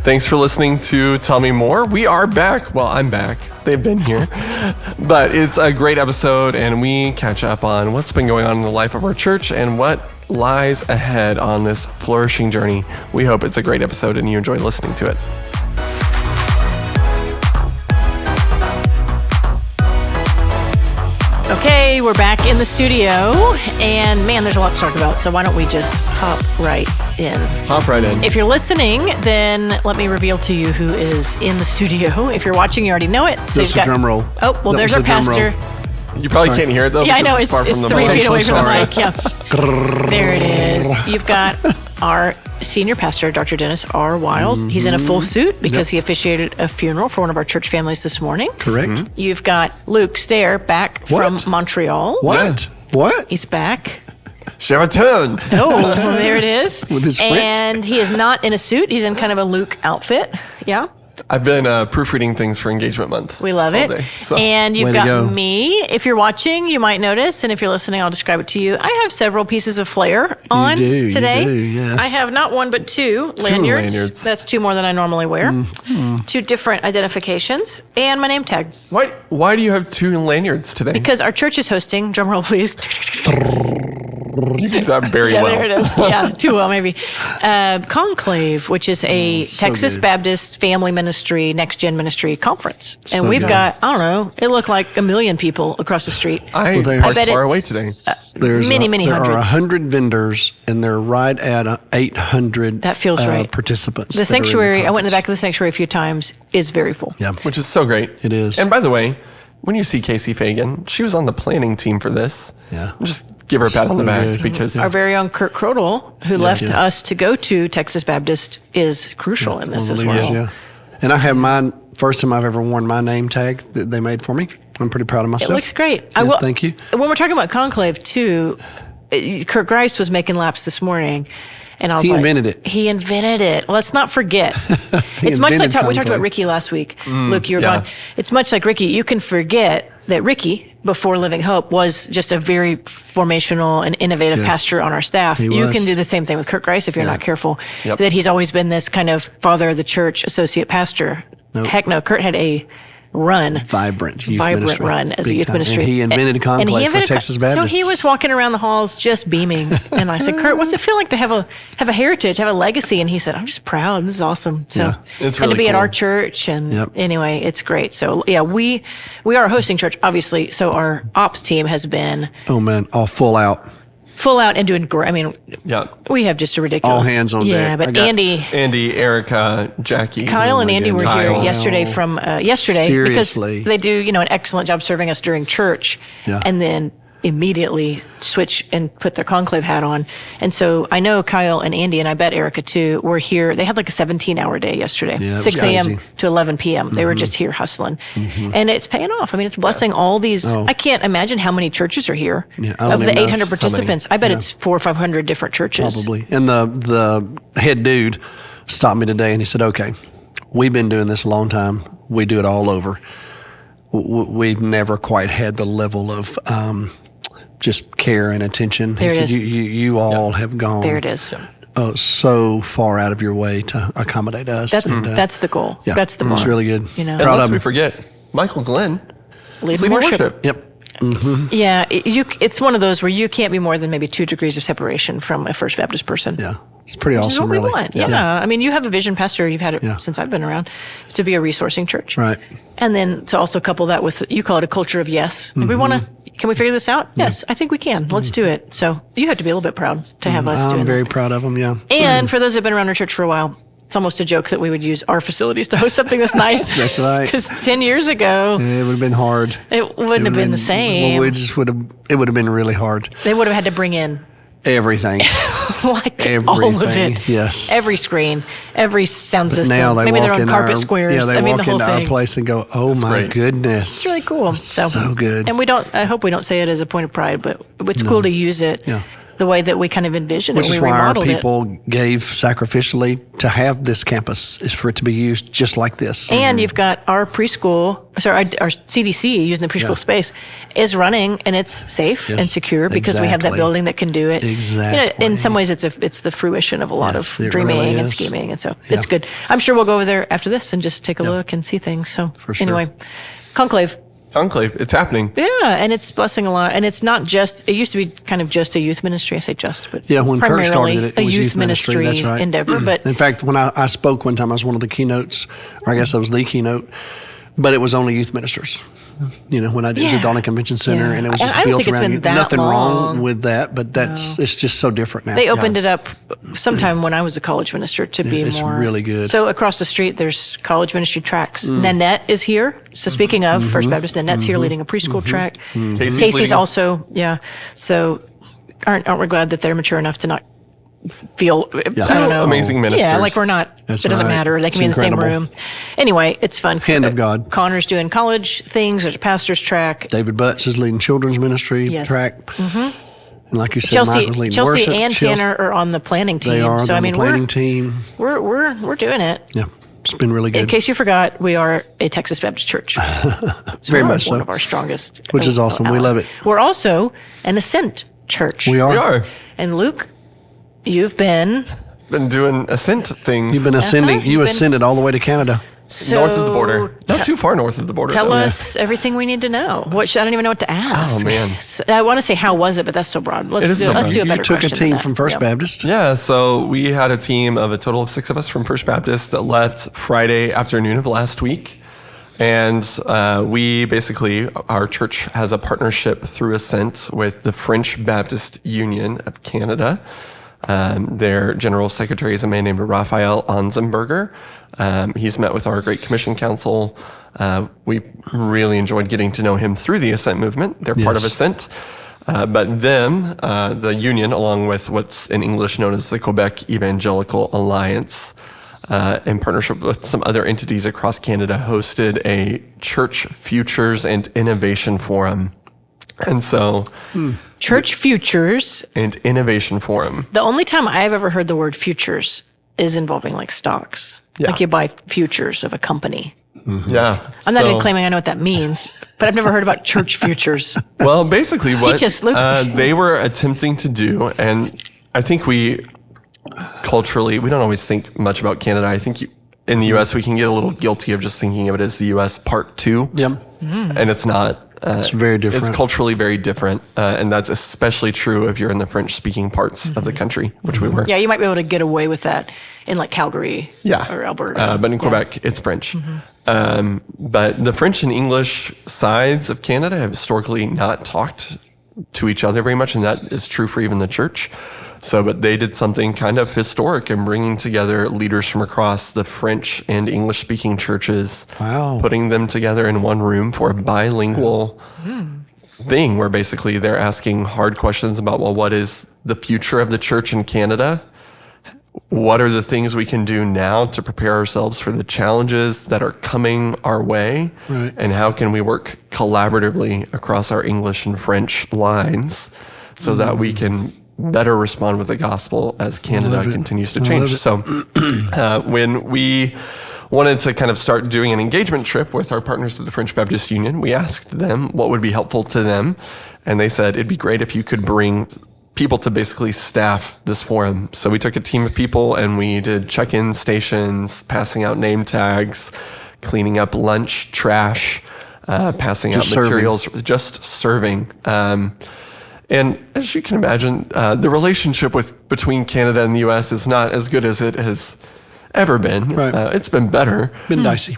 Thanks for listening to Tell Me More. We are back. Well, I'm back. They've been here. But it's a great episode, and we catch up on what's been going on in the life of our church and what lies ahead on this flourishing journey. We hope it's a great episode and you enjoy listening to it. Okay, we're back in the studio, and man, there's a lot to talk about, so why don't we just hop right in. Hop right in. If you're listening, then let me reveal to you who is in the studio. If you're watching, you already know it. So Just a drum roll. Oh, well, there's our pastor. You probably can't hear it, though. Yeah, I know. It's far from the 3 mic. feet away from the Sorry. mic. Yeah. There it is. You've got our senior pastor, Dr. Dennis R. Wiles. He's in a full suit because he officiated a funeral for one of our church families this morning. Correct. You've got Luke Stehr back from Montreal. What? What? He's back. Sheraton. Oh, well, there it is. With his French. And he is not in a suit. He's in kind of a Luke outfit. Yeah. I've been proofreading things for Engagement Month. We love all it. day, so. And you've Way to got go. me. If you're watching, you might notice. And if you're listening, I'll describe it to you. I have several pieces of flair on today. You do, yes. I have not one, but two lanyards. That's 2 more than I normally wear. 2 different identifications. And my name tag. Why do you have 2 lanyards today? Because our church is hosting, drum roll please. You can do that very Yeah, well. there it is. Yeah, too well, maybe. Conclave, which is a Texas good. Baptist Family Ministry, Next Gen Ministry conference. And we've good. got, I don't know, it looked like 1 million people across the street. I there's- parked I bet far it- away today. Many there hundreds. are 100 vendors, and they're right at 800 That feels right. participants. The that are in sanctuary, I went in the conference. back of the sanctuary a few times, is very full. Yeah. Which is so great. It is. And by the way, when you see Casey Fagan, she was on the planning team for this. Yeah. Just give her a pat on the So back good. because Our very own Kurt Crodel, who left us to go to Texas Baptist, is crucial in this as well. Yeah. And I have mine, first time I've ever worn my name tag that they made for me. I'm pretty proud of myself. It looks great. Yeah, thank you. When we're talking about Conclave, too, Kurt Grice was making laps this morning. And I was He like, invented it. He invented it. Let's not forget. It's much like invented we talked about Conclave. Ricky last week. Luke, you were yeah. gone. It's much like Ricky. You can forget that Ricky, before Living Hope, was just a very formational and innovative Yes. pastor on our staff. He You was. can do the same thing with Kurt Grice if you're not careful. Yep. That he's always been this kind of father of the church, associate pastor. Nope. Heck no, Kurt had a run. Vibrant youth ministry. Run as a Big youth time. ministry. And he invented Conclave for Texas Baptists. So he was walking around the halls just beaming. And I said, Kurt, what's it feel like to have a heritage, have a legacy? And he said, I'm just proud. This is awesome. So Yeah. It's and really to be at cool. our church. And Yep. anyway, it's great. So yeah, we are a hosting church, obviously. So our ops team has been Oh, man. All full out. full out and doing great. I mean, yeah. we have just a ridiculous. All hands on Yeah, deck. I but got- Andy, Erica, Jackie. Kyle and my Andy were goodness. here Kyle. yesterday from yesterday Seriously. because they do, an excellent job serving us during church, Yeah. and then immediately switch and put their conclave hat on. And so I know Kyle and Andy, and I bet Erica too, were here. They had like a 17-hour day yesterday, Yeah, it was 6 a.m. crazy. to 11 p.m. They were just here hustling, and it's paying off. I mean, it's blessing all these. Oh. I can't imagine how many churches are here. Yeah, I don't of the even know. 800 So many. participants, I bet it's 400 or 500 different churches. Probably. And the head dude stopped me today and he said, okay, we've been doing this a long time. We do it all over. We've never quite had the level of just care and attention. There it is. You all have gone There it is. so far out of your way to accommodate us. That's And, that's the goal. yeah, That's the it's bar. really good. You know, And Proud lest of we him. forget, Michael Glenn is leading leading worship. Yep. Yeah, it's one of those where you can't be more than maybe 2 degrees of separation from a First Baptist person. Yeah. It's pretty Which is awesome, what we really. want. Yeah. I mean, you have a vision, Pastor. You've had it Yeah. since I've been around, to be a resourcing church. Right. And then to also couple that with, you call it a culture of yes. We want to, can we figure this out? Yes, I think we can. Let's do it. So you have to be a little bit proud to have us I'm doing very that. proud of them, yeah. And for those who've been around our church for a while, it's almost a joke that we would use our facilities to host something this nice. That's right. Because 10 years ago, It would have been hard. it wouldn't have been the same. Well, it would have been really hard. They would have had to bring in Everything. like Everything. all of it. Yes. Every screen, every sound system. Now they maybe walk their own in carpet our, squares. Yeah, they I mean, walk the whole into our thing. place and go, "Oh my great. goodness, It's really cool. so good." And I hope we don't say it as a point of pride, but it's cool to use it. Yeah. the way that we kind of envisioned Which it. is We why our remodeled it. people gave sacrificially to have this campus, is for it to be used just like this. And you've got our preschool, our CDC using the preschool space is running, and it's safe and secure because we have that exactly. building that can do it. Exactly. In some ways, it's the fruition of a lot Yes, of it dreaming really and is. scheming, and so it's good. I'm sure we'll go over there after this and just take a look and see things. So For sure. anyway, Conclave. Conclave, it's happening. Yeah, and it's blessing a lot. And it's not just, it used to be kind of just a youth ministry. I say just, but Yeah, when Kurt primarily started it, a it was youth ministry That's right. endeavor. But in fact, when I spoke one time, I was one of the keynotes, or I guess I was the keynote, but it was only youth ministers. When I did it at Donner Convention Center, and it was And just I don't built think it's around been youth. that Nothing long. wrong with that, but it's just so different now. they opened it up sometime when I was a college minister to be it's more. really good. So across the street, there's college ministry tracks. Nanette is here. So speaking of First Baptist, Nanette's here leading a preschool track. Casey's leading- also, So aren't we glad that they're mature enough to not feel, I don't know. Amazing ministers. Yeah, like we're not, That's it doesn't right. matter. They can It's be in the same incredible. room. Anyway, it's fun. Hand of God. Connor's doing college things. There's a pastor's track. David Butts is leading children's ministry Yes. track. And like you said, Chelsea, Michael's leading worship. and Tanner are on the planning team. They are so on I mean, the planning team. we're doing it. Yeah, it's been really good. In case you forgot, we are a Texas Baptist church. It's Very one much one so. of our strongest. Which is awesome. We love it. We're also an Ascent church. We are. We are. And Luke, you've been Been doing ascent things. You've been ascending. You've You been- ascended all the way to Canada. north of the border. Not too far north of the border. Tell though. us everything we need to know. I don't even know what to ask. Oh, man. I want to say how was it, but that's so broad. Let's It is do so let's broad. do a You better took a question than team that. from First Yep. Baptist. Yeah, so we had a team of a total of 6 of us from First Baptist that left Friday afternoon of last week. And we basically, our church has a partnership through Ascent with the French Baptist Union of Canada. Their general secretary is a man named Raphael Anzenberger. He's met with our Great Commission Council. We really enjoyed getting to know him through the Ascent movement. They're part of Yes. Ascent. But them, the union, along with what's in English known as the Quebec Evangelical Alliance, in partnership with some other entities across Canada, hosted a Church Futures and Innovation Forum. And so, Church Futures. and Innovation Forum. The only time I've ever heard the word futures is involving like stocks. Yeah. Like you buy futures of a company. Yeah. I'm not So- even claiming I know what that means, but I've never heard about church futures. Well, basically what just looked- they were attempting to do, and I think we culturally, we don't always think much about Canada. I think in the U.S. we can get a little guilty of just thinking of it as the U.S. part 2. Yep. And it's not. It's very different. It's culturally very different. And that's especially true if you're in the French-speaking parts of the country, which we were. Yeah, you might be able to get away with that in like Calgary Yeah. or Alberta. But in Quebec, it's French. But the French and English sides of Canada have historically not talked to each other very much, and that is true for even the church. So, but they did something kind of historic in bringing together leaders from across the French and English speaking churches, Wow. putting them together in one room for a bilingual thing where basically they're asking hard questions about, well, what is the future of the church in Canada? What are the things we can do now to prepare ourselves for the challenges that are coming our way? Right. And how can we work collaboratively across our English and French lines so that we can better respond with the gospel as Canada continues to change? So when we wanted to kind of start doing an engagement trip with our partners at the French Baptist Union, we asked them what would be helpful to them. And they said, it'd be great if you could bring people to basically staff this forum. So we took a team of people and we did check-in stations, passing out name tags, cleaning up lunch, trash, passing out Just serving. materials, just serving. And as you can imagine, the relationship between Canada and the U.S. is not as good as it has ever been. Right. It's been better. Been dicey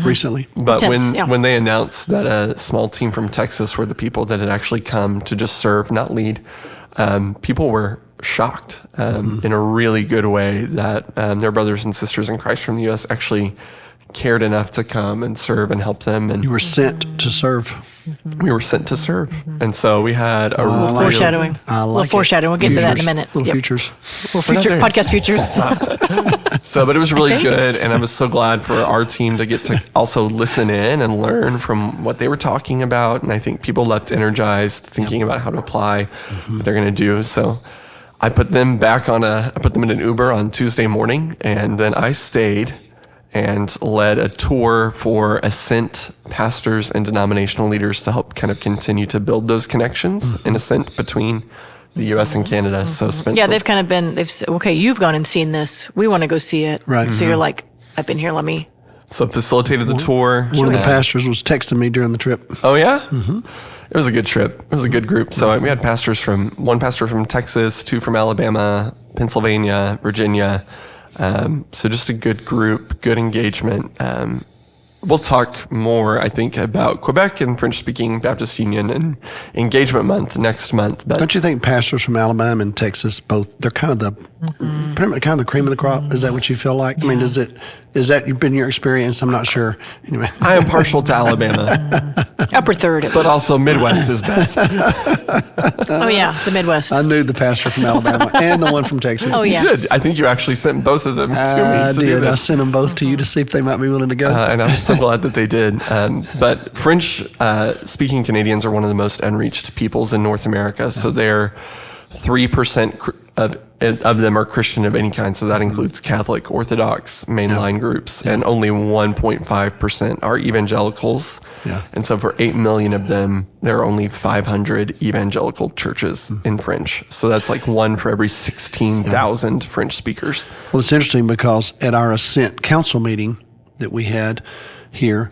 recently. But Intense, when they announced that a small team from Texas were the people that had actually come to just serve, not lead, people were shocked in a really good way that their brothers and sisters in Christ from the U.S. actually cared enough to come and serve and help them. And You were sent to serve. we were sent to serve. And so we had a I like foreshadowing. I little like foreshadowing. We'll get to that in a Futures. minute. Little Yep. futures. Little future there. podcast futures. but it was really good. And I was so glad for our team to get to also listen in and learn from what they were talking about. And I think people left energized, thinking about how to apply what they're going to do. So I put them in an Uber on Tuesday morning, and then I stayed and led a tour for Ascent pastors and denominational leaders to help kind of continue to build those connections in Ascent between the U.S. and Canada. So spent They've kind of been, they've said, okay, you've gone and seen this. We want to go see it. Right. So you're like, I've been here, let me. so facilitated the tour. One of the pastors was texting me during the trip. Oh yeah, It was a good trip. It was a good group. So we had one pastor from Texas, 2 from Alabama, Pennsylvania, Virginia. So just a good group, good engagement. We'll talk more, I think, about Quebec and French-speaking Baptist Union and Engagement Month next month. But Don't you think pastors from Alabama and Texas they're kind of the pretty much kind of the cream of the crop? Is that what you feel like? I mean, is that been your experience? I'm not sure. Anyway, I am partial to Alabama, Upper third. but also Midwest is best. Oh, yeah, the Midwest. I knew the pastor from Alabama and the one from Texas. Oh, yeah. You did. I think you actually sent both of them to me I to do did. I this. sent them both to you to see if they might be willing to go. And I'm so glad that they did. But French-speaking Canadians are one of the most unreached peoples in North America. So they're 3% of them are Christian of any kind. So that includes Catholic, Orthodox, mainline groups, and only 1.5% are evangelicals. Yeah. And so for 8 million of them, there are only 500 evangelical churches in French. So that's like 1 for every 16,000 French speakers. Well, it's interesting because at our Ascent Council meeting that we had here,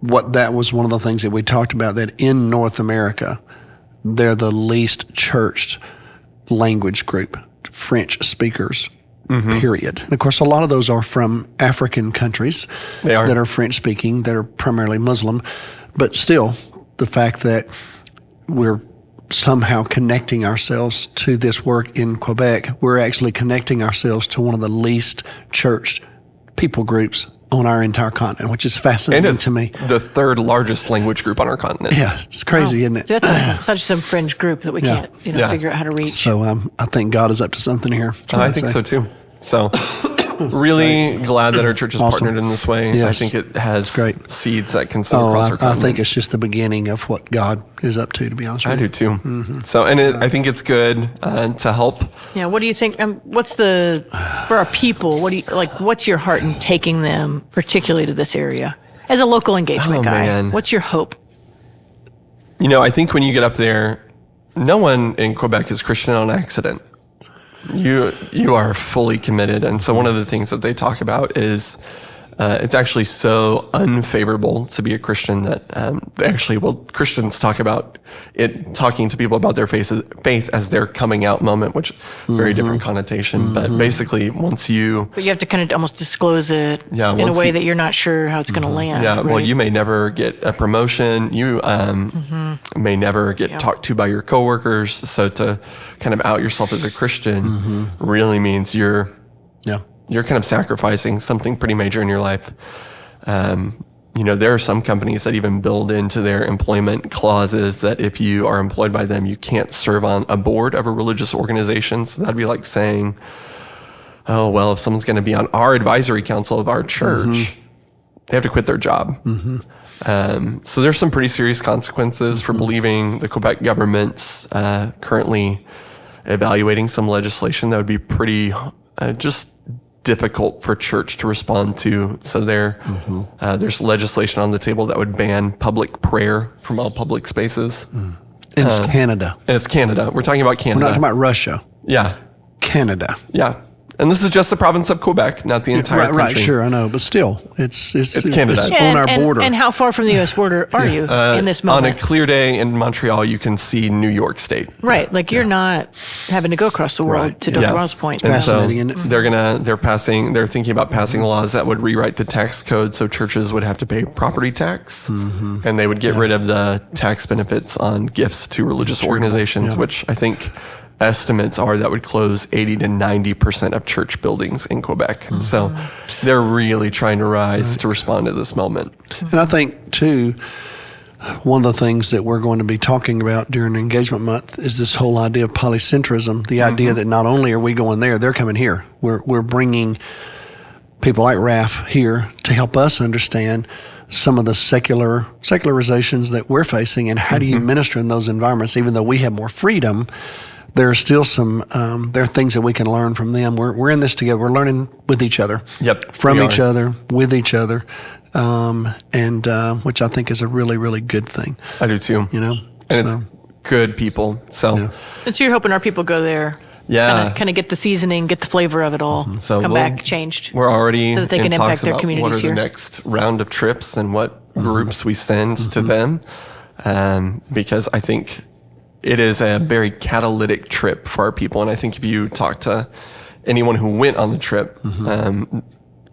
what that was one of the things that we talked about, that in North America, they're the least churched language group, French speakers, period. And of course, a lot of those are from African countries They are. that are French speaking, that are primarily Muslim. But still, the fact that we're somehow connecting ourselves to this work in Quebec, we're actually connecting ourselves to one of the least churched people groups on our entire continent, which is And fascinating it's to me. the 3rd largest language group on our continent. Yeah, it's crazy, isn't it? So that's such some fringe group that we Yeah. can't, Yeah. figure out how to reach. So I think God is up to something here. That's what I think say. so too. So really glad that our church is Awesome. partnered in this way. Yes. I think it has great. seeds that can sow Oh, across our I continent. think it's just the beginning of what God is up to be honest I with do you. too. So, and I think it's good to help. Yeah, what do you think? What's for our people? What's your heart in taking them, particularly to this area, as a local engagement guy? man. What's your hope? I think when you get up there, no one in Quebec is Christian on accident. You are fully committed. And so one of the things that they talk about is it's actually so unfavorable to be a Christian that Christians talk about it, talking to people about their faith as their coming out moment, which very different connotation. But basically, once you... But you have to kind of almost disclose it in a once way you- that you're not sure how it's going to land. Yeah, well, right? you may never get a promotion. You may never get talked to by your coworkers. So to kind of out yourself as a Christian really means you're kind of sacrificing something pretty major in your life. There are some companies that even build into their employment clauses that if you are employed by them, you can't serve on a board of a religious organization. So that'd be like saying, oh, well, if someone's going to be on our advisory council of our church, they have to quit their job. So there's some pretty serious consequences for believing. The Quebec government's currently evaluating some legislation that would be pretty just difficult for church to respond to. So there's legislation on the table that would ban public prayer from all public spaces. It's Canada. And it's Canada. We're talking about We're Canada. not talking about Russia. Yeah. Canada. Yeah. And this is just the province of Quebec, not the entire country. Right, sure, I know, but still, it's Canada. It's Yeah, on our border. And how far from the U.S. border are you in this On a moment? clear day in Montreal, you can see New York State. Right, like you're not having to go across the world, Right, to yeah. Dr. Wiles' point. And so Fascinating, isn't it? they're thinking about passing laws that would rewrite the tax code so churches would have to pay property tax, and they would get rid of the tax benefits on gifts to religious organizations, which I think estimates are that would close 80 to 90% of church buildings in Quebec. So they're really trying to rise to respond to this moment. And I think, too, one of the things that we're going to be talking about during Engagement Month is this whole idea of polycentrism, the idea that not only are we going there, they're coming here. We're bringing people like Raph here to help us understand some of the secularizations that we're facing, and how do you minister in those environments. Even though we have more freedom, there are still some there are things that we can learn from them. We're in this together. We're learning with each other, from each other, with each other, and which I think is a really, really good thing. I do too. And it's good people. So you're hoping our people go there. Yeah. Kind of get the seasoning, get the flavor of it all. So come back changed. We're already so that they can impact their communities what are here. the next round of trips and what groups we send to them, because I think it is a very catalytic trip for our people. And I think if you talk to anyone who went on the trip,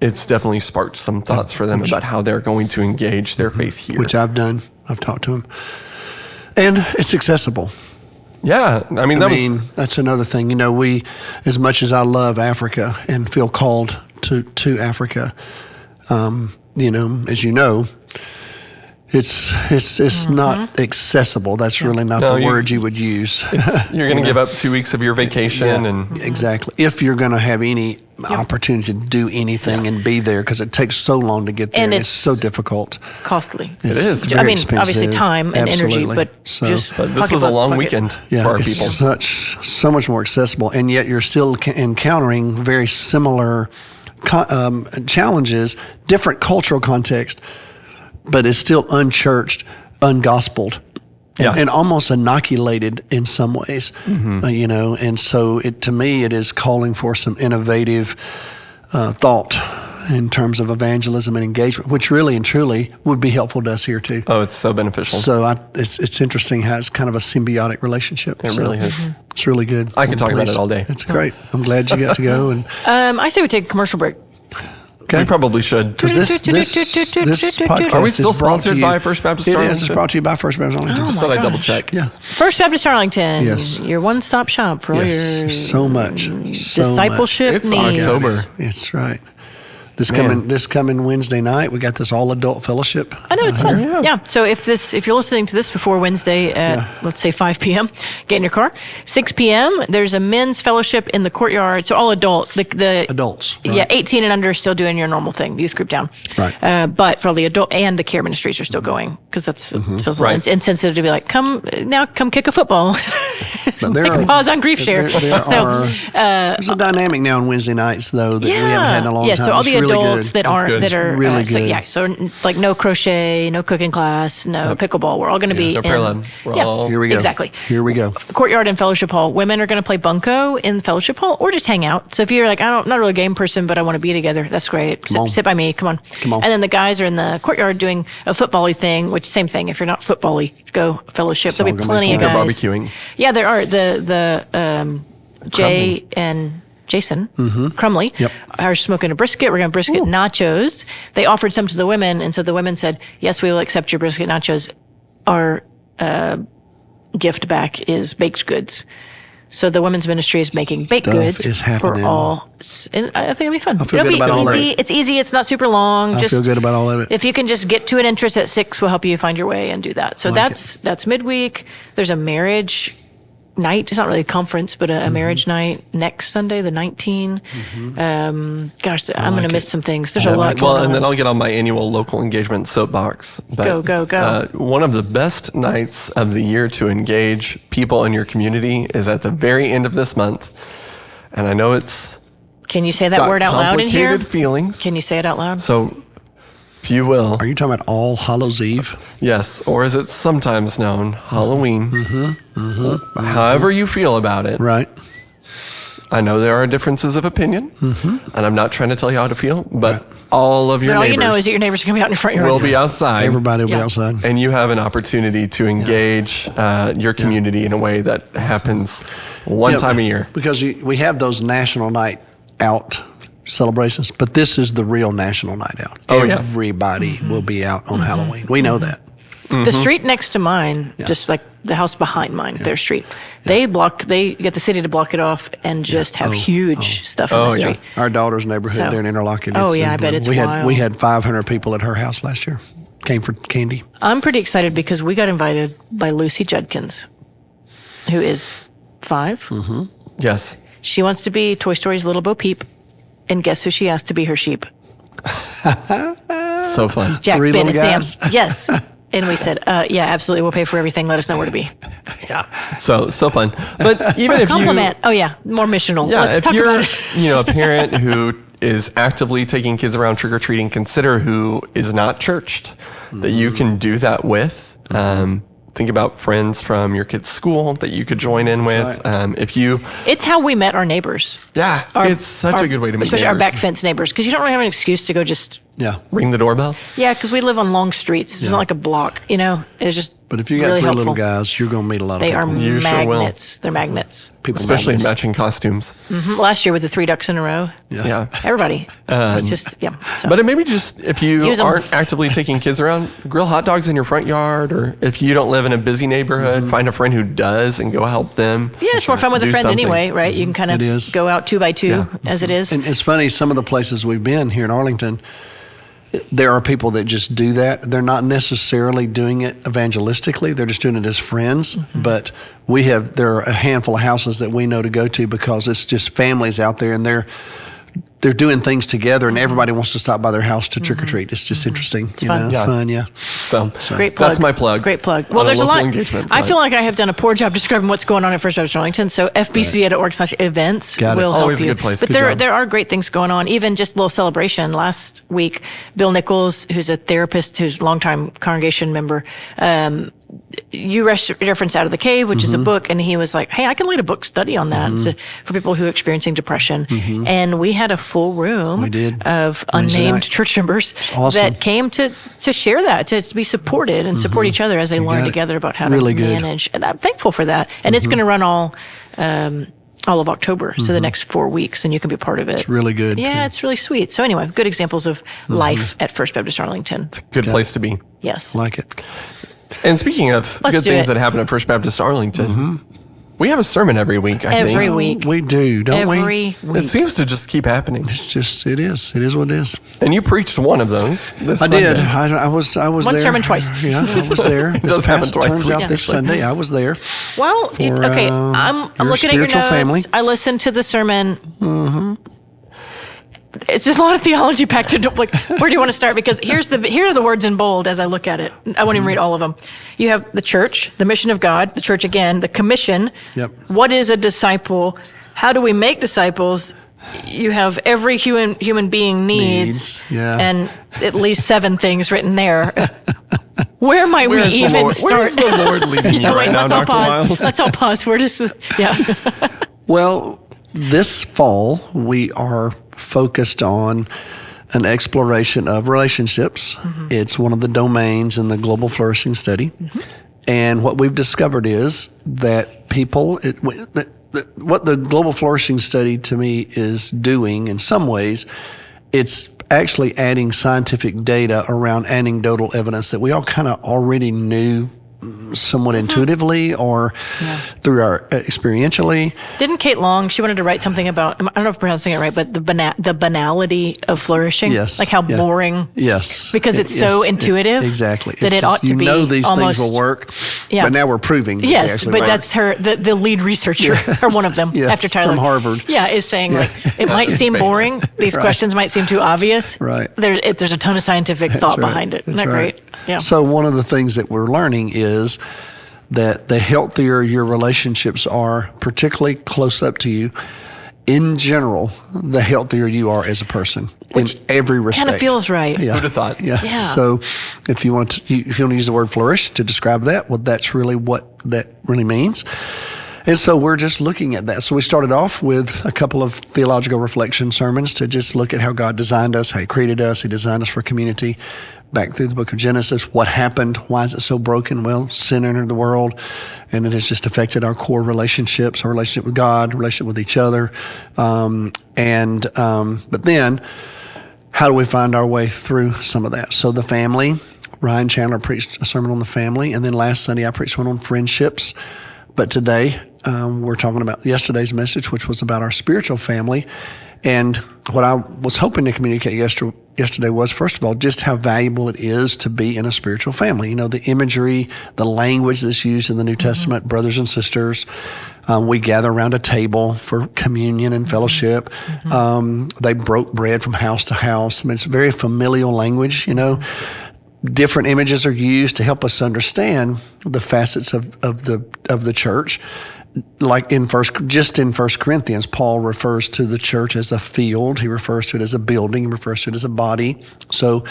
it's definitely sparked some thoughts for them about how they're going to engage their faith here. Which I've done. I've talked to them. And it's accessible. Yeah, I mean, that's another thing. We, as much as I love Africa and feel called to Africa, as it's not accessible. That's really not the word you would use. You're going to give up 2 weeks of your vacation, and exactly. If you're going to have any opportunity to do anything and be there, because it takes so long to get there, and it's so difficult, costly. It is. Very expensive. Obviously time and energy, but this was a long weekend for our people. So much more accessible, and yet you're still encountering very similar challenges, different cultural context, but it's still unchurched, ungospeled, and almost inoculated in some ways, and so to me, it is calling for some innovative thought in terms of evangelism and engagement, which really and truly would be helpful to us here too. Oh, it's so beneficial. So it's interesting how it's kind of a symbiotic relationship. It really is. It's really good. I could talk about it all day. It's great. I'm glad you got to go. And I say we take a commercial break. Okay. We probably should. Because this podcast Are we still is brought sponsored to you by First Baptist Arlington? It is. It's brought to you by First Baptist Arlington. Just thought I'd double check. Yeah. First Baptist Arlington. Yes. Your one-stop shop for all your so much discipleship It's needs. October. That's right. This coming Wednesday night, we got this all adult fellowship. I know, it's fun. Yeah. So if you're listening to this before Wednesday at let's say 5 p.m., get in your car. 6 p.m. there's a men's fellowship in the courtyard. So all adult, the Adults. Right. Yeah, 18 and under are still doing your normal thing, youth group down. Right. But for all the adult and the care ministries are still going, because that's feels a little insensitive to be like, come kick a football. Take a pause on grief share. There's a dynamic now on Wednesday nights though that we haven't had in a long time. So all the adults that are really good. So like no crochet, no cooking class, no pickleball. We're all going to be no in. prayer lab. Here we go. Exactly. Here we go. Courtyard and fellowship hall. Women are going to play bunco in fellowship hall, or just hang out. So if you're like, not really a game person, but I want to be together, that's great. Sit by me. Come on. Come on. And then the guys are in the courtyard doing a football-y thing, which same thing. If you're not football-y, go fellowship. There'll be plenty of guys. They're barbecuing. Yeah, there are Jay and Jason Crumley are smoking a brisket. We're going to brisket nachos. They offered some to the women, and so the women said, yes, we will accept your brisket nachos. Our gift back is baked goods. So the women's ministry is making baked goods for all. And I think it'll be fun. I feel good about all of it. It's easy. It's not super long. I feel good about all of it. If you can just get to an entrance at 6, we'll help you find your way and do that. So that's midweek. There's a marriage night. It's not really a conference, but a marriage night next Sunday, the 19th. Gosh, I'm going to miss some things. There's a lot going on. And then I'll get on my annual local engagement soapbox. But, go. One of the best nights of the year to engage people in your community is at the very end of this month. And I know it's Can you say that word out loud in here? Complicated feelings. Can you say it out loud? So, if you will. Are you talking about All Hallows Eve? Yes, or as it's sometimes known, Halloween. However you feel about it. Right. I know there are differences of opinion, and I'm not trying to tell you how to feel, but all of your all neighbors. you know is that your neighbors are going to be out in your front yard. Will be outside. Everybody will be outside. And you have an opportunity to engage your community in a way that happens one time a year. Because we have those national night out celebrations, but this is the real national night out. Oh, Everybody will be out on Halloween. We know that. The street next to mine, just like the house behind mine, their street, they get the city to block it off and just have huge stuff in the street. Our daughter's neighborhood there in Interlochen. I bet it's wild. We had 500 people at her house last year. Came for candy. I'm pretty excited because we got invited by Lucy Judkins, who is 5. Mm-hmm. Yes. She wants to be Toy Story's Little Bo Peep, and guess who she asked to be her sheep? So fun. Jack 3 little Benetham. guys. Yes. And we said, yeah, absolutely. We'll pay for everything. Let us know where to be. Yeah. So fun. But even if compliment. Oh yeah, more missional. Yeah, Let's if talk you're, about it. a parent who is actively taking kids around trick-or-treating, consider who is not churched that you can do that with. Think about friends from your kid's school that you could join in with. It's how we met our neighbors. Yeah, it's such a good way to meet especially neighbors. our back fence neighbors, because you don't really have an excuse to go just ring the doorbell. Yeah, because we live on long streets. It's not like a block. It's just. But if you got really 3 helpful. little guys, you're going to meet a lot of They people. are You sure will. magnets. They're magnets. Especially in matching costumes. Last year with the 3 ducks in a row. Yeah. Everybody. So. But maybe just if you Use 'em. aren't actively taking kids around, grill hot dogs in your front yard, or if you don't live in a busy neighborhood, find a friend who does and go help them. Yeah, it's more fun with a Do friend something. anyway, right? You can kind It is. of go out 2 by 2 as it is. And it's funny, some of the places we've been here in Arlington, there are people that just do that. They're not necessarily doing it evangelistically. They're just doing it as friends. But there are a handful of houses that we know to go to because it's just families out there, and they're doing things together, and everybody wants to stop by their house to trick or treat. It's just interesting. It's fun. It's fun, yeah. So Great plug. that's my plug. Great plug. on Well, there's a local lot. engagement I front. feel like I have done a poor job describing what's going on at First Baptist Arlington. So fbca.org/events Got it. will help Always a you. good place. But Good job. there are great things going on. Even just a little celebration. Last week, Bill Nichols, who's a therapist, who's a longtime congregation member, you referenced Out of the Cave, which is a book, and he was like, hey, I can lead a book study on that for people who are experiencing depression. And we had a full room We did. of Wednesday unnamed night. church members awesome. that came to share that, to be supported and support each other as they learn got it. together about how Really to good. manage. And I'm thankful for that. And it's going to run all of October, so the next 4 weeks, and you can be part of it. It's really good, Yeah, too. it's really sweet. So anyway, good examples of life at First Baptist Arlington. Good place to be. Yes. Like it. And speaking of Let's good do things it. that happen at First Baptist Arlington, we have a sermon every week, I think. Every week. We do, don't we? Every week. It seems to just keep happening. It's just, it is. It is what it is. And you preached one of those this I Sunday. did. I was One there. sermon twice. Yeah, I was there. This does happen past- twice Turns a week, out this actually. Sunday I was there. Well, For, okay, I'm your looking at your spiritual notes. family. I listened to the sermon. It's just a lot of theology packed into. Like, where do you want to start? Because here are the words in bold as I look at it. I won't even read all of them. You have the church, the mission of God, the church again, the commission. Yep. What is a disciple? How do we make disciples? You have every human being needs, Yeah. and at least 7 things written there. Where might we Where's the even Lord? start? Where's the Lord leading you Oh, right wait, now, let's all Dr. pause. Wiles? Let's all pause. We're just, yeah. Well, this fall we are focused on an exploration of relationships. It's one of the domains in the Global Flourishing Study. And what we've discovered is that what the Global Flourishing Study to me is doing in some ways, it's actually adding scientific data around anecdotal evidence that we all kind of already knew somewhat intuitively or through our experientially. Didn't Kate Long, she wanted to write something about, I don't know if I'm pronouncing it right, but the banality of flourishing. Yes. Like how boring. Yes. Because it's so intuitive. Exactly. That It's it just, ought to you be know these almost. things will work, Yeah. but now we're proving that they Yes, actually but work. that's her, the lead researcher, or one of them, Yes, after Tyler. from Harvard. Yeah, is saying like, it might seem boring. These questions might seem too obvious. Right. There's a ton of scientific thought right. behind it. Isn't That's that right. great? Yeah. So one of the things that we're learning is that the healthier your relationships are, particularly close up to you, in general, the healthier you are as a person in every respect. Kind of feels right. Yeah. Who'd have thought? Yeah. Yeah. So if you want to use the word flourish to describe that, well, that's really what that really means. And so we're just looking at that. So we started off with a couple of theological reflection sermons to just look at how God designed us, how He created us, He designed us for community. Back through the book of Genesis, what happened? Why is it so broken? Well, sin entered the world, and it has just affected our core relationships, our relationship with God, relationship with each other. But then, how do we find our way through some of that? So the family, Ryan Chandler preached a sermon on the family, and then last Sunday I preached one on friendships. But today we're talking about yesterday's message, which was about our spiritual family. And what I was hoping to communicate yesterday was, first of all, just how valuable it is to be in a spiritual family. You know, the imagery, the language that's used in the New Testament, brothers and sisters. We gather around a table for communion and fellowship. They broke bread from house to house. I mean, it's very familial language, you know. Different images are used to help us understand the facets of the church. Like in First Corinthians, Paul refers to the church as a field. He refers to it as a building. He refers to it as a body. So,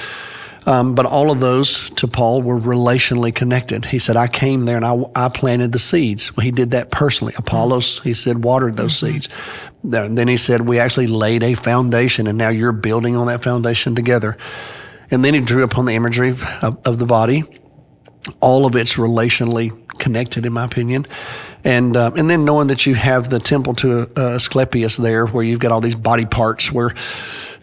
but all of those to Paul were relationally connected. He said, I came there and I planted the seeds. Well, he did that personally. Apollos, he said, watered those seeds. Then he said, we actually laid a foundation, and now you're building on that foundation together. And then he drew upon the imagery of the body. All of it's relationally connected, in my opinion. And then knowing that you have the temple to Asclepius there, where you've got all these body parts where,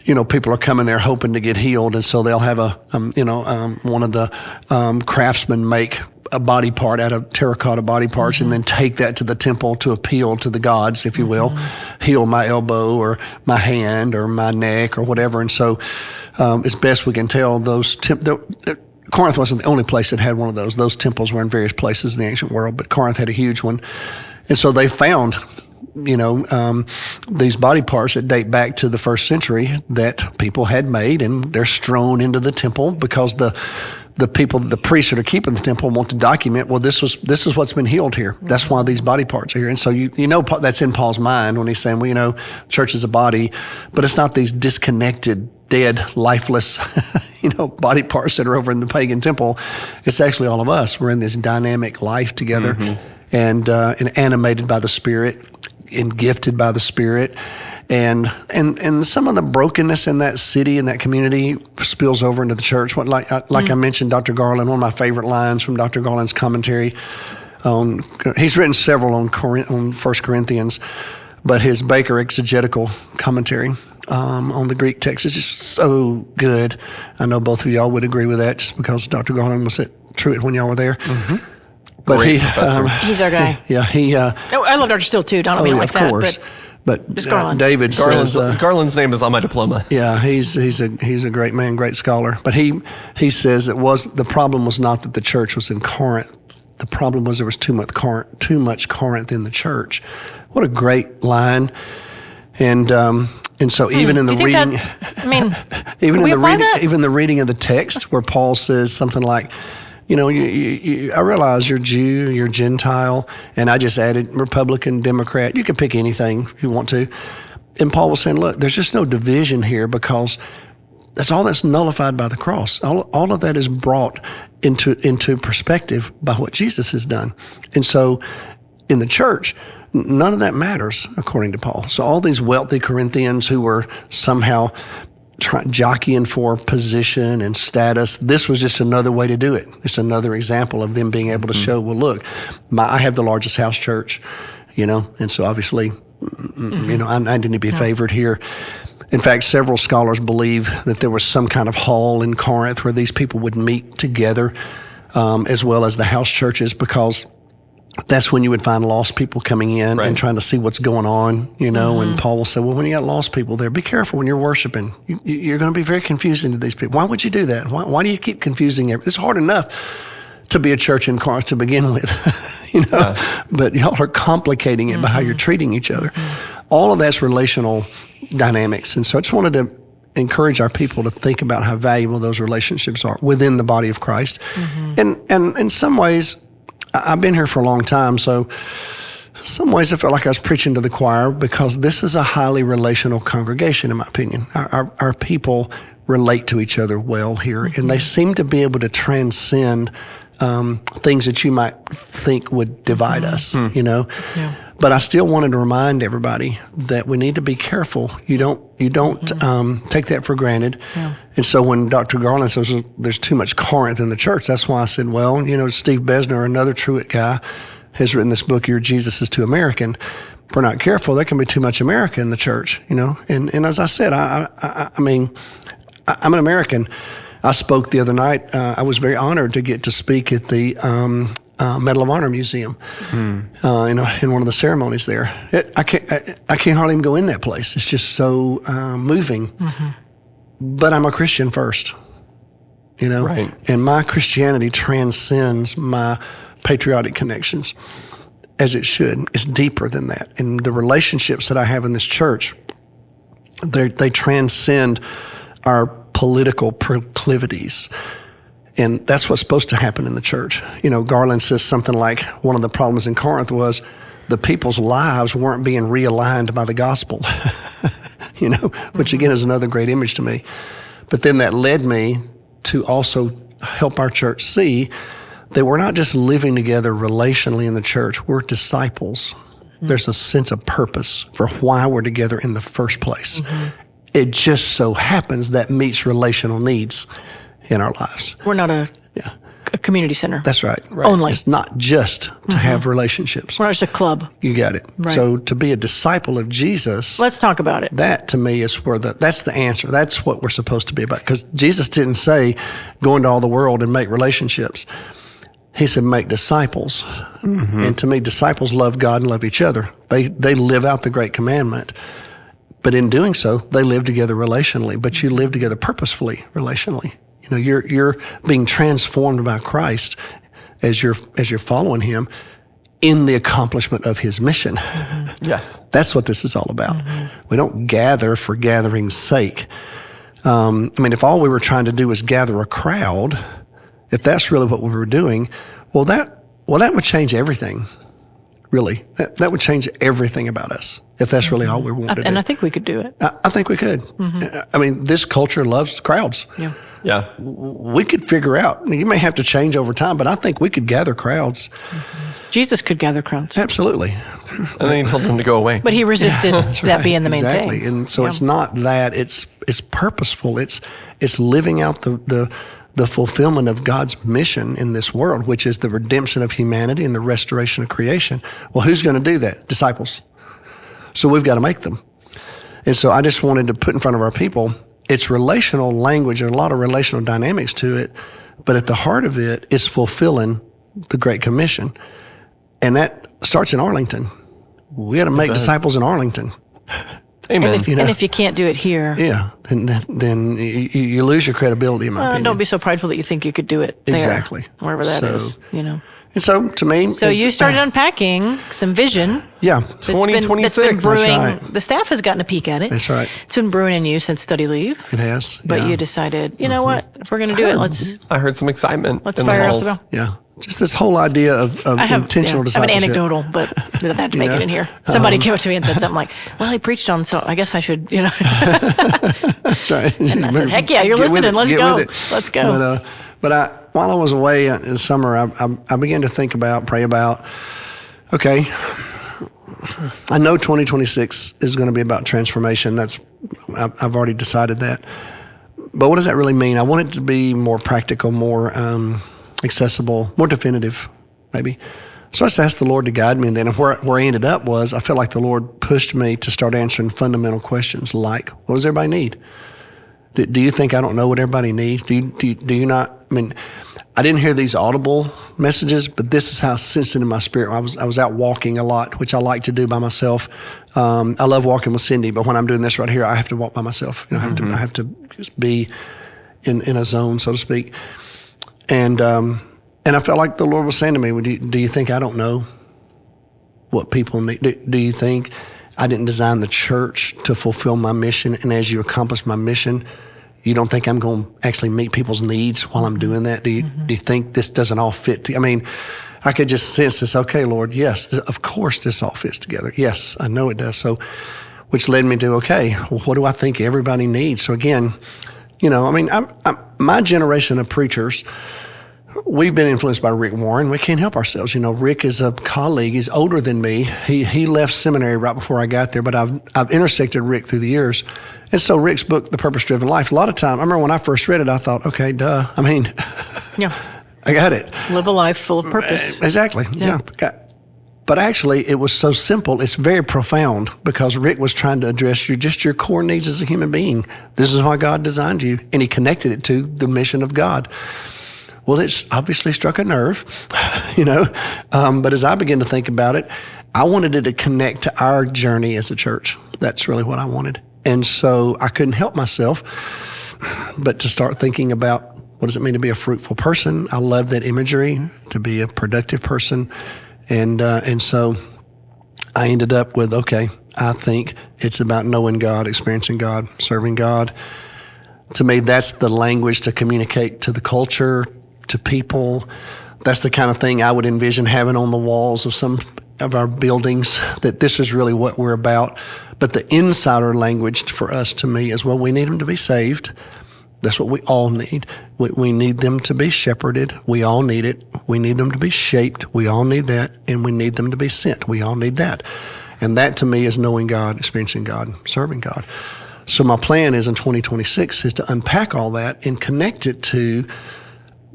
you know, people are coming there hoping to get healed. And so they'll have one of the craftsmen make a body part out of terracotta body parts and then take that to the temple to appeal to the gods, if you will, heal my elbow or my hand or my neck or whatever. And so as best we can tell, Corinth wasn't the only place that had one of those. Those temples were in various places in the ancient world, but Corinth had a huge one. And so they found, these body parts that date back to the first century that people had made, and they're strewn into the temple because the priests that are keeping the temple want to document, well, this is what's been healed here. That's why these body parts are here. And so you know that's in Paul's mind when he's saying, well, you know, church is a body, but it's not these disconnected, dead, lifeless, body parts that are over in the pagan temple. It's actually all of us. We're in this dynamic life together and animated by the Spirit and gifted by the Spirit. And some of the brokenness in that city and that community spills over into the church. Like I mentioned, Dr. Garland, one of my favorite lines from Dr. Garland's commentary he's written several on 1 Corinthians, but his Baker exegetical commentary on the Greek text is just so good. I know both of y'all would agree with that, just because Dr. Garland was at Truett when y'all were there. But Great he's our guy. Yeah, I love Dr. Still too. Don't mean like that. Course. But David Garland's, says Garland's name is on my diploma. Yeah, he's a great man, great scholar. But he says the problem was not that the church was in Corinth. The problem was there was too much Corinth in the church. What a great line. And so even in the reading, even the reading of the text where Paul says something like, I realize you're Jew, you're Gentile, and I just added Republican, Democrat. You can pick anything if you want to. And Paul was saying, look, there's just no division here, because that's all that's nullified by the cross. All of that is brought into perspective by what Jesus has done. And so in the church, none of that matters, according to Paul. So all these wealthy Corinthians who were somehow jockeying for position and status, this was just another way to do it. It's another example of them being able to show, well, look, I have the largest house church, and so obviously, I need to be favored here. In fact, several scholars believe that there was some kind of hall in Corinth where these people would meet together, as well as the house churches, because that's when you would find lost people coming in and trying to see what's going on, and Paul will say, well, when you got lost people there, be careful when you're worshiping. You're going to be very confusing to these people. Why would you do that? Why do you keep confusing everything? It's hard enough to be a church in Corinth to begin with, but y'all are complicating it by how you're treating each other. All of that's relational dynamics. And so I just wanted to encourage our people to think about how valuable those relationships are within the body of Christ. And in some ways, I've been here for a long time, so in some ways I felt like I was preaching to the choir, because this is a highly relational congregation, in my opinion. Our people relate to each other well here, and they seem to be able to transcend things that you might think would divide us, Yeah. But I still wanted to remind everybody that we need to be careful. You don't take that for granted. Yeah. And so when Dr. Garland says there's too much Corinth in the church, that's why I said, well, Steve Besner, another Truett guy, has written this book, Your Jesus is Too American. If we're not careful, there can be too much America in the church, And as I said, I mean, I'm an American, I spoke the other night. I was very honored to get to speak at the Medal of Honor Museum in one of the ceremonies there. I can't hardly even go in that place. It's just so moving. But I'm a Christian first, Right. and my Christianity transcends my patriotic connections, as it should. It's deeper than that. And the relationships that I have in this church, they transcend our political proclivities. And that's what's supposed to happen in the church. Garland says something like, one of the problems in Corinth was the people's lives weren't being realigned by the gospel, which again is another great image to me. But then that led me to also help our church see that we're not just living together relationally in the church, we're disciples. There's a sense of purpose for why we're together in the first place. It just so happens that meets relational needs in our lives. We're not a community center. That's right. Only. It's not just to have relationships. We're not just a club. You got it. Right. So to be a disciple of Jesus, Let's talk about it. that to me is that's the answer. That's what we're supposed to be about. Because Jesus didn't say, go into all the world and make relationships. He said, make disciples. And to me, disciples love God and love each other. They live out the great commandment. But in doing so, they live together relationally. But you live together purposefully, relationally. You're being transformed by Christ as you're following Him in the accomplishment of His mission. Yes. That's what this is all about. We don't gather for gathering's sake. If all we were trying to do was gather a crowd, if that's really what we were doing, that would change everything. Really, that would change everything about us if that's really all we wanted to do. And I think we could do it. I think we could. This culture loves crowds. Yeah. We could figure out. You may have to change over time, but I think we could gather crowds. Jesus could gather crowds. Absolutely. And then he told them to go away. But he resisted that being the main thing. Exactly. And so it's not that. It's purposeful. It's living out the fulfillment of God's mission in this world, which is the redemption of humanity and the restoration of creation. Well, who's going to do that? Disciples. So we've got to make them. And so I just wanted to put in front of our people, it's relational language and a lot of relational dynamics to it, but at the heart of it is fulfilling the Great Commission. And that starts in Arlington. We got to make disciples in Arlington. Amen. And if you can't do it here, then you lose your credibility, in my opinion. don't be so prideful that you think you could do it there, Exactly. wherever that is. And so, to me... So you started unpacking some vision. Yeah. 2026. That's been brewing. That's right. The staff has gotten a peek at it. That's right. It's been brewing in you since study leave. It has. But you decided, you know what? If we're going to do it, I heard some excitement. let's in fire the off halls. the bell. Yeah. Just this whole idea of intentional I have discipleship. an anecdotal, but it doesn't have to make it in here. Somebody came up to me and said something like, well, he preached on, so I guess I should, That's right. And I said, heck yeah, you're listening. Let's go. Let's go. But while I was away in summer, I began to pray about, okay, I know 2026 is going to be about transformation. I've already decided that. But what does that really mean? I want it to be more practical, more accessible, more definitive, maybe. So I just asked the Lord to guide me, and then where I ended up was I felt like the Lord pushed me to start answering fundamental questions like, what does everybody need? Do you think I don't know what everybody needs? Do you not? I didn't hear these audible messages, but this is how I sensed it in my spirit. I was out walking a lot, which I like to do by myself. I love walking with Cindy, but when I'm doing this right here, I have to walk by myself. I have to just be in a zone, so to speak. And I felt like the Lord was saying to me, do you think I don't know what people need? Do you think I didn't design the church to fulfill my mission? And as you accomplish my mission, you don't think I'm going to actually meet people's needs while I'm doing that? Do you think this doesn't all fit? I could just sense this. Okay, Lord, yes, of course this all fits together. Yes, I know it does. So, which led me to, okay, well, what do I think everybody needs? So again, my generation of preachers, we've been influenced by Rick Warren. We can't help ourselves. Rick is a colleague. He's older than me. He left seminary right before I got there, but I've intersected Rick through the years. And so Rick's book, The Purpose-Driven Life, a lot of time, I remember when I first read it, I thought, okay, duh. I got it. Live a life full of purpose. Exactly. Yeah. But But actually, it was so simple. It's very profound because Rick was trying to address your core needs as a human being. This is why God designed you, and he connected it to the mission of God. Well, it's obviously struck a nerve, but as I began to think about it, I wanted it to connect to our journey as a church. That's really what I wanted. And so I couldn't help myself but to start thinking about, what does it mean to be a fruitful person? I love that imagery, to be a productive person. And so I ended up with, okay, I think it's about knowing God, experiencing God, serving God. To me, that's the language to communicate to the culture, to people. That's the kind of thing I would envision having on the walls of some of our buildings, that this is really what we're about. But the insider language for us, to me, is, well, we need them to be saved. That's what we all need. We need them to be shepherded. We all need it. We need them to be shaped. We all need that. And we need them to be sent. We all need that. And that, to me, is knowing God, experiencing God, serving God. So my plan is in 2026 is to unpack all that and connect it to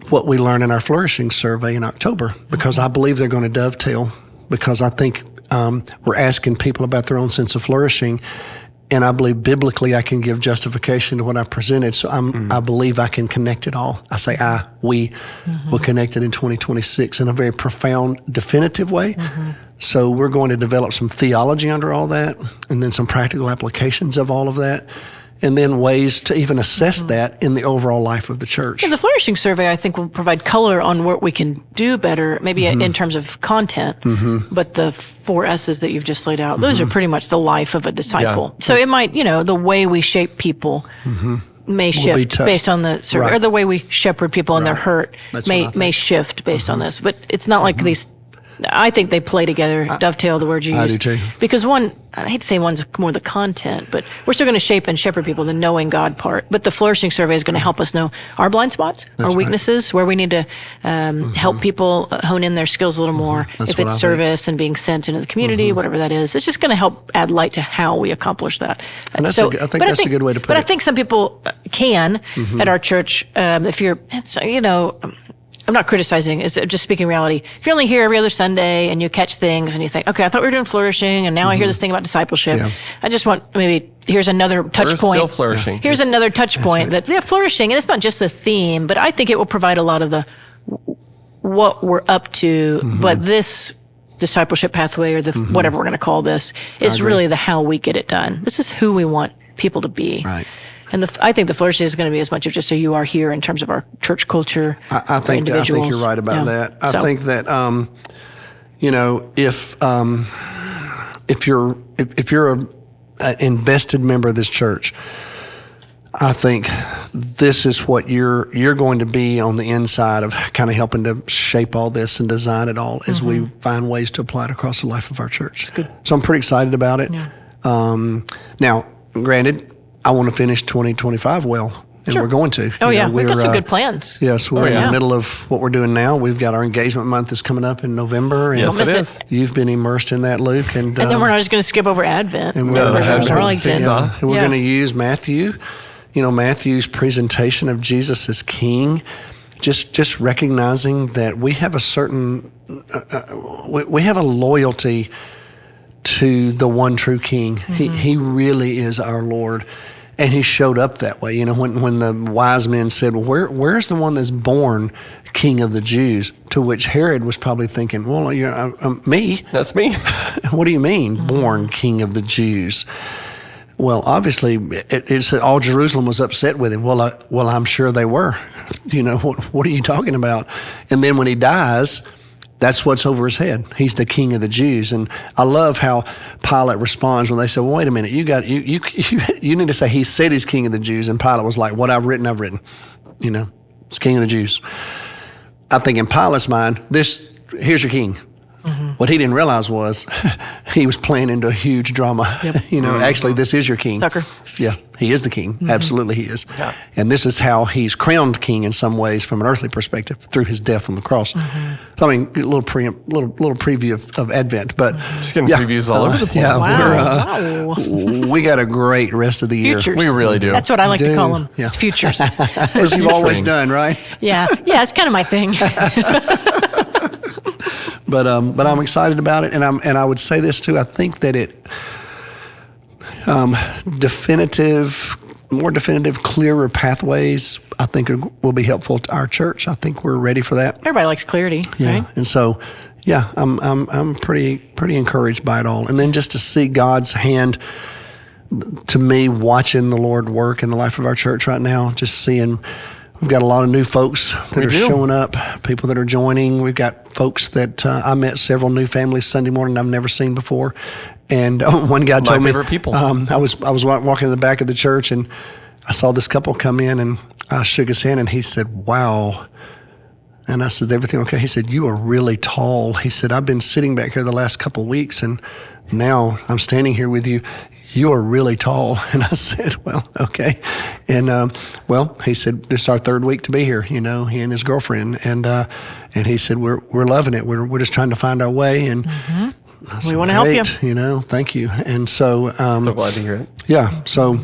what we learned in our flourishing survey in October, because I believe they're going to dovetail, because I think we're asking people about their own sense of flourishing. And I believe biblically I can give justification to what I presented. So I believe I can connect it all. I say we will connect it in 2026 in a very profound, definitive way. So we're going to develop some theology under all that, and then some practical applications of all of that, and then ways to even assess that in the overall life of the church. And the Flourishing Survey, I think, will provide color on what we can do better, maybe in terms of content. But the 4 S's that you've just laid out, those are pretty much the life of a disciple. Yeah. So it might, the way we shape people may shift based on the survey, or the way we shepherd people and their hurt may shift based on this. But it's not like these. I think they play together, dovetail, the word you used. I do too. Because one, I hate to say one's more the content, but we're still going to shape and shepherd people, the knowing God part. But the Flourishing Survey is going to help us know our blind spots, our weaknesses, where we need to help people hone in their skills a little more. If it's service and being sent into the community, whatever that is, it's just going to help add light to how we accomplish that. And that's I think that's a good way to put it. But I think some people can at our church, if you're, I'm not criticizing, it's just speaking reality. If you're only here every other Sunday and you catch things and you think, okay, I thought we were doing flourishing and now I hear this thing about discipleship. Yeah. I just want here's another touch point. Still flourishing. Here's another touch point that flourishing, and it's not just a theme, but I think it will provide a lot of the what we're up to. But this discipleship pathway, or the whatever we're going to call this, is really the how we get it done. This is who we want people to be. Right. And I think the flourishing is going to be as much of just so you are here in terms of our church culture. I think you're right about that. I think that if you're an invested member of this church, I think this is what you're going to be on the inside of, kind of helping to shape all this and design it all as we find ways to apply it across the life of our church. So I'm pretty excited about it. Yeah. Now, granted, I want to finish 2025 well, and we're going to. We've got some good plans. Yes, we're in the middle of what we're doing now. We've got our engagement month that's coming up in November. And yes, it is. You've been immersed in that, Luke. And then we're not just going to skip over Advent. And we're Arlington. And we're going to use Matthew. Matthew's presentation of Jesus as King, just recognizing that we have a certain, we have a loyalty to the one true King. He really is our Lord. And he showed up that way. When the wise men said, well, where's the one that's born King of the Jews? To which Herod was probably thinking, well, me. That's me. What do you mean, born King of the Jews? Well, obviously, it's all Jerusalem was upset with him. Well, I'm sure they were. What are you talking about? And then when he dies, that's what's over his head. He's the King of the Jews. And I love how Pilate responds when they say, well, wait a minute, you need to say he said he's King of the Jews. And Pilate was like, what I've written. It's King of the Jews. I think in Pilate's mind, here's your king. What he didn't realize was he was playing into a huge drama. Yep. Actually, this is your king. Sucker. Yeah, he is the king. Absolutely, he is. Yeah. And this is how he's crowned king in some ways from an earthly perspective through his death on the cross. So, a little preview of Advent, but just getting previews all over the place. Wow. We got a great rest of the year. Futures. We really do. That's what I like to call them. Yeah. It's futures. As you've always done, right? Yeah, it's kind of my thing. But I'm excited about it, and I would say this too. I think that it more definitive, clearer pathways, I think will be helpful to our church. I think we're ready for that. Everybody likes clarity, Yeah, right? and so, yeah, I'm pretty encouraged by it all. And then just to see God's hand, to me, watching the Lord work in the life of our church right now, just seeing we've got a lot of new folks that are showing up, people that are joining. We've got folks that I met several new families Sunday morning I've never seen before. And one guy told me, people. I was walking in the back of the church, and I saw this couple come in, and I shook his hand, and he said, "Wow." And I said, "Everything okay?" He said, "You are really tall." He said, "I've been sitting back here the last couple of weeks, and now I'm standing here with you. You are really tall." And I said, "Well, okay." And he said, "It's our third week to be here." He and his girlfriend, and he said, "We're loving it. We're just trying to find our way." And I said, we want to help you. Thank you. And so, So glad to hear it. yeah. So,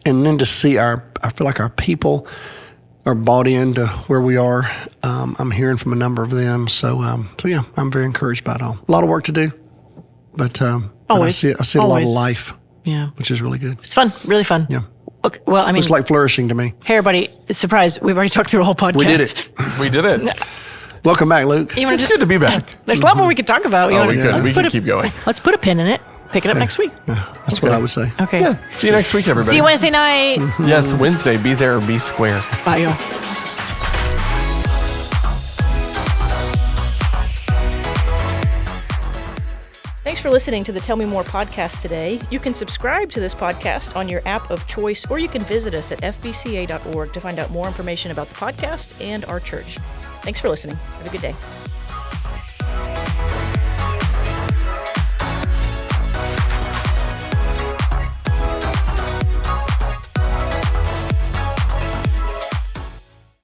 and then to see I feel like our people are bought into where we are. I'm hearing from a number of them. So yeah, I'm very encouraged by it all. A lot of work to do, but I see a lot of life. Yeah. Which is really good. It's fun, really fun. Yeah. Okay, well, I mean, It's like flourishing to me. hey, everybody, surprise, we've already talked through a whole podcast. We did it. We did it. Welcome back, Luke. You wanna It's good to be back. There's a lot more we could talk about. We could keep going. Let's put a pin in it. Pick it up next week. That's what I would say. Okay. Yeah. See you next week, everybody. See you Wednesday night. Yes, Wednesday. Be there or be square. Bye, y'all. Thanks for listening to the Tell Me More podcast today. You can subscribe to this podcast on your app of choice, or you can visit us at fbca.org to find out more information about the podcast and our church. Thanks for listening. Have a good day.